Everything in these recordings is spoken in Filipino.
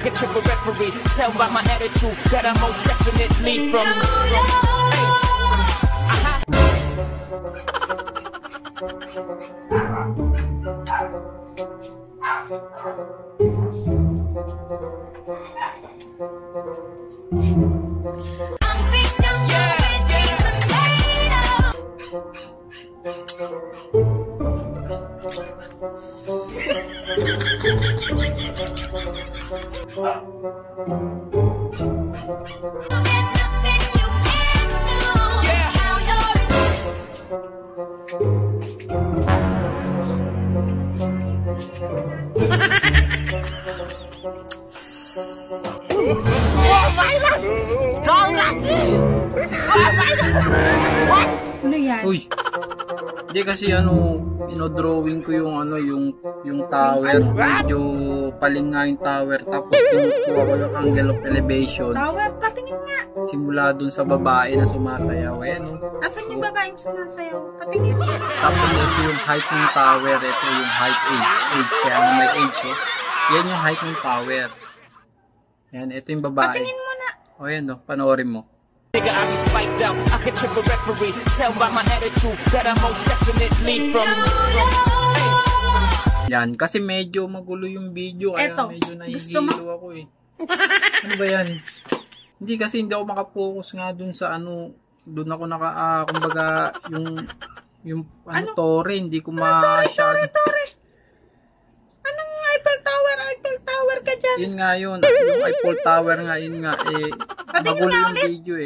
could trip a referee. Tell by my attitude that I'm most definitely from. Uy, hindi kasi drawing ko yung tower, medyo palinga yung tower, tapos pinukuha ko yung angle of elevation. Tower, patingin nga. Simula dun sa babae na sumasayaw, Asan yung babaeng sumasayaw? Patingin nga. Tapos ito yung height ng tower, ito yung height age, kaya may age yan yung height ng tower. Yan, ito yung babae. Patingin mo na. O yan panoorin mo. Nigga, I be spiked out. I could trip a referee. Tell by my attitude that I'm most definitely from. Yan, kasi medyo magulo yung video. Kaya Eto, medyo nahihilo ako Ano ba yan? Hindi ako makapokus nga dun sa dun ako kumbaga, yung tore, hindi ko masyado. Tore. Anong Eiffel Tower ka dyan? Yun nga yun. Yung Eiffel Tower nga, yun nga, magulo yung video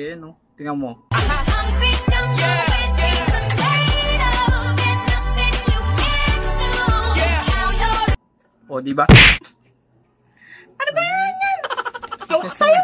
Tingnan mo. O, diba? Ano ba yan? Hawak sa'yo?